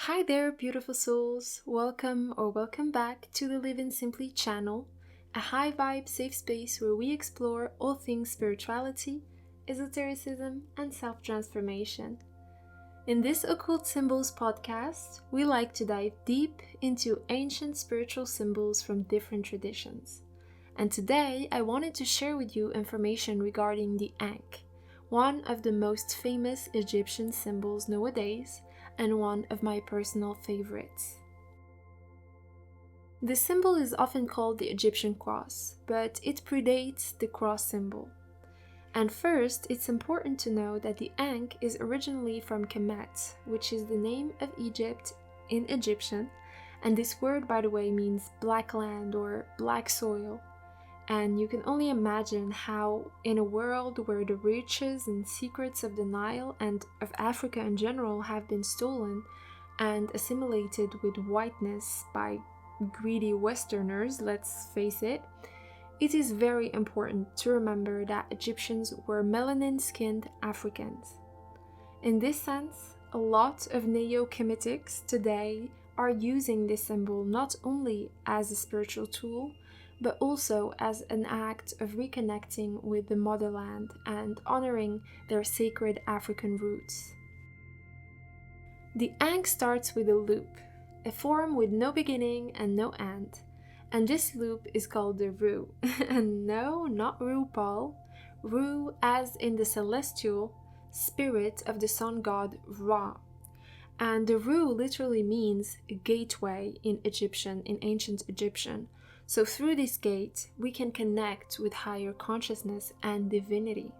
Hi there, beautiful souls. Welcome back to the Living Simply channel, a high vibe safe space where we explore all things spirituality, esotericism, and self transformation. In this Occult Symbols podcast, we like to dive deep into ancient spiritual symbols from different traditions. And today, I wanted to share with you information regarding the Ankh, one of the most famous Egyptian symbols nowadays, and one of my personal favorites. The symbol is often called the Egyptian cross, but it predates the cross symbol. And first, it's important to know that the Ankh is originally from Kemet, which is the name of Egypt in Egyptian, and this word, by the way, means black land or black soil. And you can only imagine how, in a world where the riches and secrets of the Nile and of Africa in general have been stolen and assimilated with whiteness by greedy Westerners, let's face it, it is very important to remember that Egyptians were melanin-skinned Africans. In this sense, a lot of neo-Kemetics today are using this symbol not only as a spiritual tool, but also as an act of reconnecting with the motherland and honoring their sacred African roots. The Ankh starts with a loop, a form with no beginning and no end, and this loop is called the Ru. And no, not RuPaul, Ru as in the celestial spirit of the sun god Ra. And the Ru literally means gateway in ancient Egyptian. So through this gate, we can connect with higher consciousness and divinity.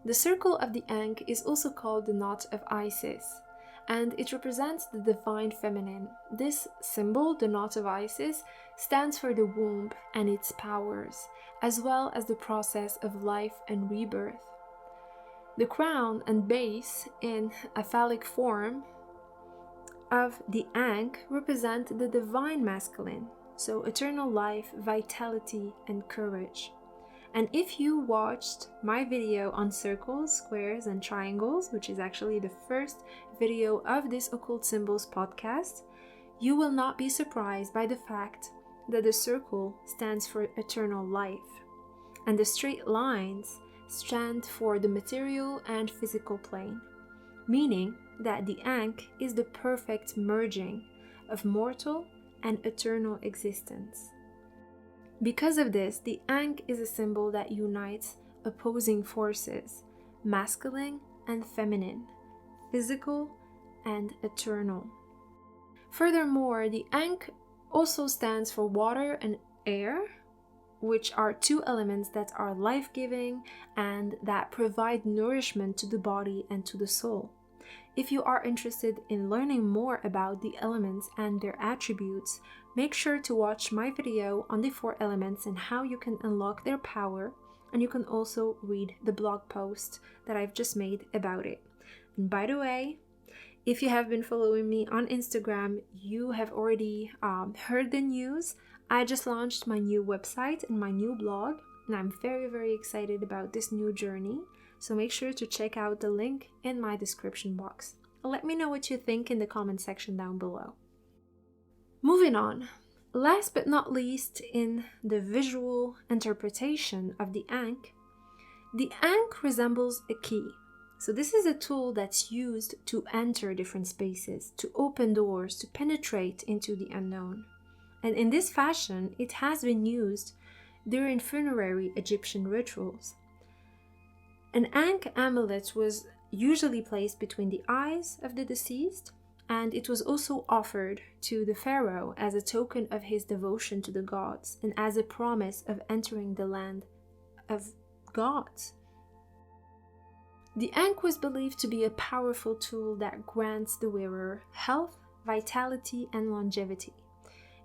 The circle of the Ankh is also called the knot of Isis, and it represents the divine feminine. This symbol, the knot of Isis, stands for the womb and its powers, as well as the process of life and rebirth. The crown and base in a phallic form of the Ankh represent the divine masculine, so eternal life, vitality, and courage. And if you watched my video on circles, squares, and triangles, which is actually the first video of this Occult Symbols podcast, you will not be surprised by the fact that the circle stands for eternal life, and the straight lines stand for the material and physical plane, meaning that the Ankh is the perfect merging of mortal and eternal existence. Because of this, the Ankh is a symbol that unites opposing forces, masculine and feminine, physical and eternal. Furthermore, the Ankh also stands for water and air, which are two elements that are life-giving and that provide nourishment to the body and to the soul. If you are interested in learning more about the elements and their attributes, make sure to watch my video on the 4 elements and how you can unlock their power, and you can also read the blog post that I've just made about it. And by the way, if you have been following me on Instagram, you have already heard the news. I just launched my new website and my new blog, and I'm very, very excited about this new journey. So make sure to check out the link in my description box. Let me know what you think in the comment section down below. Moving on, last but not least in the visual interpretation of the Ankh resembles a key. So this is a tool that's used to enter different spaces, to open doors, to penetrate into the unknown. And in this fashion, it has been used during funerary Egyptian rituals. An Ankh amulet was usually placed between the eyes of the deceased, and it was also offered to the pharaoh as a token of his devotion to the gods and as a promise of entering the land of gods. The Ankh was believed to be a powerful tool that grants the wearer health, vitality, and longevity.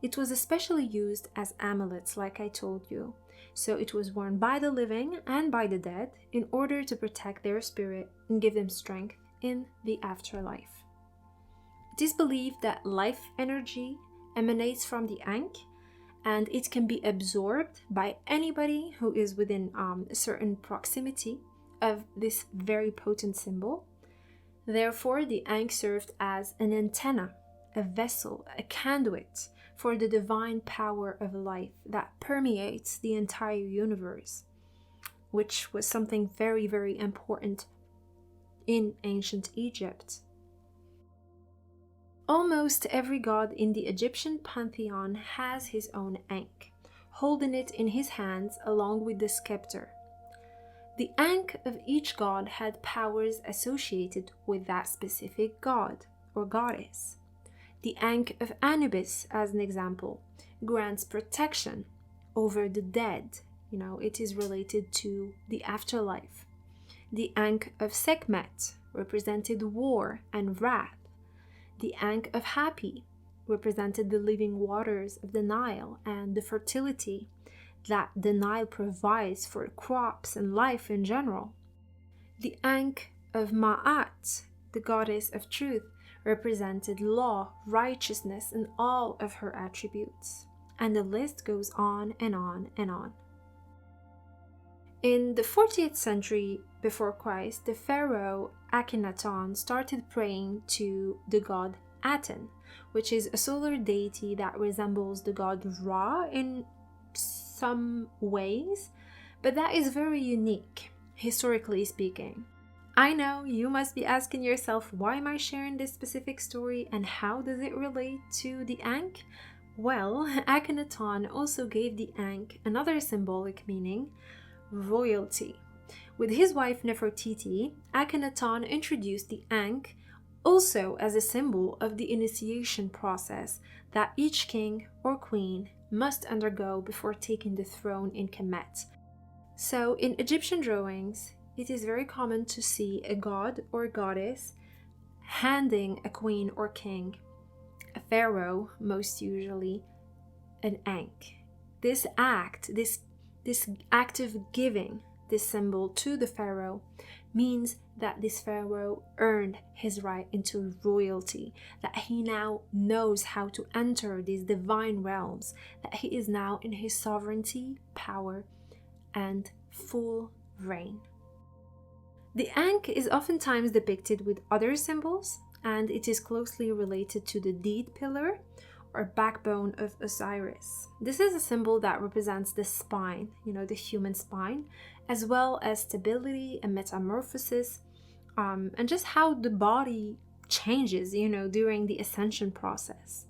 It was especially used as amulets, like I told you. So it was worn by the living and by the dead in order to protect their spirit and give them strength in the afterlife. It is believed that life energy emanates from the Ankh, and it can be absorbed by anybody who is within a certain proximity of this very potent symbol. Therefore, the Ankh served as an antenna a vessel, a conduit for the divine power of life that permeates the entire universe, which was something very, very important in ancient Egypt. Almost every god in the Egyptian pantheon has his own Ankh, holding it in his hands along with the scepter. The Ankh of each god had powers associated with that specific god or goddess. The Ankh of Anubis, as an example, grants protection over the dead. It is related to the afterlife. The Ankh of Sekhmet represented war and wrath. The Ankh of Hapi represented the living waters of the Nile and the fertility that the Nile provides for crops and life in general. The Ankh of Ma'at, the goddess of truth, represented law, righteousness, and all of her attributes. And the list goes on and on and on. In the 40th century before Christ, the pharaoh Akhenaton started praying to the god Aten, which is a solar deity that resembles the god Ra in some ways, but that is very unique, historically speaking. I know you must be asking yourself, why am I sharing this specific story and how does it relate to the Ankh? Well, Akhenaton also gave the Ankh another symbolic meaning, royalty. With his wife Nefertiti, Akhenaton introduced the Ankh also as a symbol of the initiation process that each king or queen must undergo before taking the throne in Kemet. So in Egyptian drawings, it is very common to see a god or goddess handing a queen or king, a pharaoh most usually, an Ankh. This act of giving this symbol to the pharaoh means that this pharaoh earned his right into royalty, that he now knows how to enter these divine realms, that he is now in his sovereignty, power, and full reign. The Ankh is oftentimes depicted with other symbols, and it is closely related to the deed pillar or backbone of Osiris. This is a symbol that represents the spine, the human spine, as well as stability and metamorphosis, and just how the body changes, during the ascension process.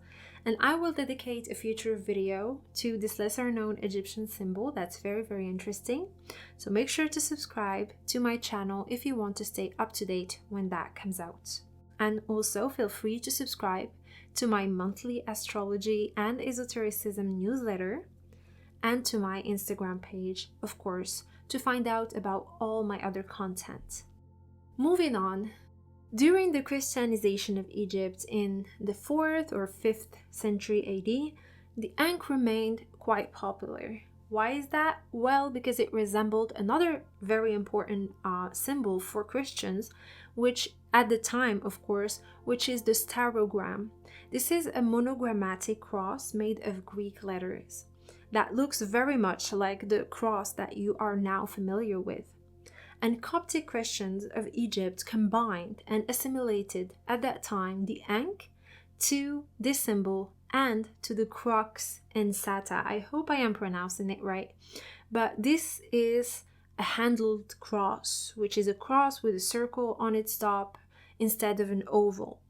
And I will dedicate a future video to this lesser known Egyptian symbol that's very, very interesting. So make sure to subscribe to my channel if you want to stay up to date when that comes out. And also feel free to subscribe to my monthly astrology and esotericism newsletter, and to my Instagram page, of course, to find out about all my other content. Moving on, during the Christianization of Egypt in the 4th or 5th century AD, the Ankh remained quite popular. Why is that? Well, because it resembled another very important symbol for Christians, which at the time, of course, which is the starogram. This is a monogrammatic cross made of Greek letters that looks very much like the cross that you are now familiar with. And Coptic Christians of Egypt combined and assimilated at that time the Ankh to this symbol and to the crux ansata. I hope I am pronouncing it right. But this is a handled cross, which is a cross with a circle on its top instead of an oval.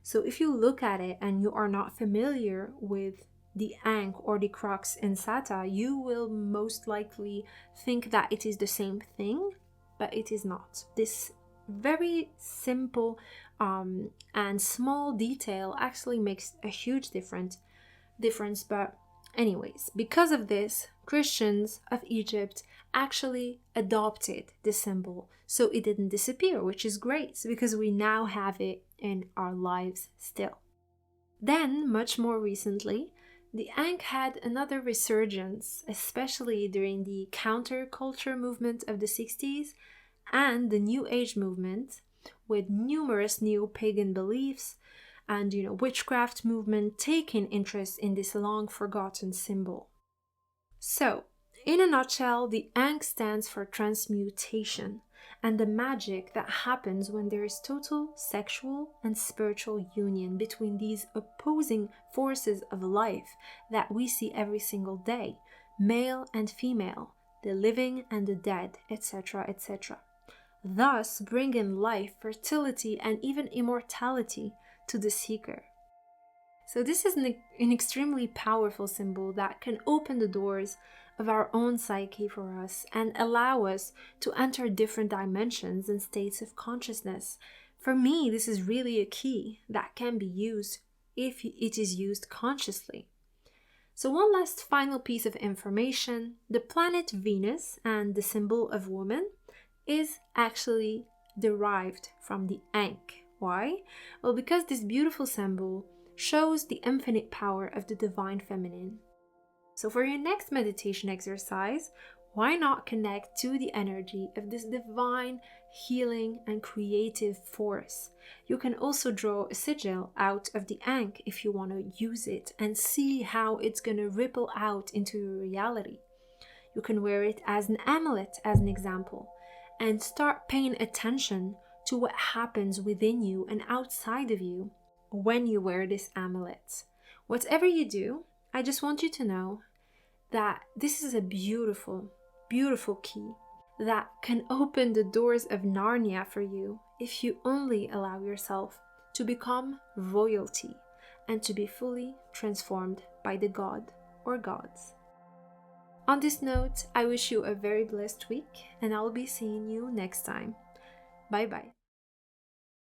So if you look at it and you are not familiar with the Ankh or the crux ansata, you will most likely think that it is the same thing, but it is not. This very simple and small detail actually makes a huge difference. But anyways, because of this, Christians of Egypt actually adopted the symbol, so it didn't disappear, which is great because we now have it in our lives still. Then, much more recently, the Ankh had another resurgence, especially during the counterculture movement of the 60s and the New Age movement, with numerous new pagan beliefs and witchcraft movement taking interest in this long forgotten symbol. So, in a nutshell, the Ankh stands for transmutation, and the magic that happens when there is total sexual and spiritual union between these opposing forces of life that we see every single day, male and female, the living and the dead, etc., etc. Thus bringing life, fertility, and even immortality to the seeker. So this is an extremely powerful symbol that can open the doors of our own psyche for us and allow us to enter different dimensions and states of consciousness. For me, this is really a key that can be used if it is used consciously. So one last final piece of information: the planet Venus and the symbol of woman is actually derived from the Ankh. Why? Well, because this beautiful symbol shows the infinite power of the divine feminine. So for your next meditation exercise, why not connect to the energy of this divine healing and creative force? You can also draw a sigil out of the Ankh if you want to use it and see how it's going to ripple out into your reality. You can wear it as an amulet, as an example, and start paying attention to what happens within you and outside of you when you wear this amulet. Whatever you do, I just want you to know that this is a beautiful, beautiful key that can open the doors of Narnia for you if you only allow yourself to become royalty and to be fully transformed by the god or gods. On this note, I wish you a very blessed week, and I'll be seeing you next time. Bye bye.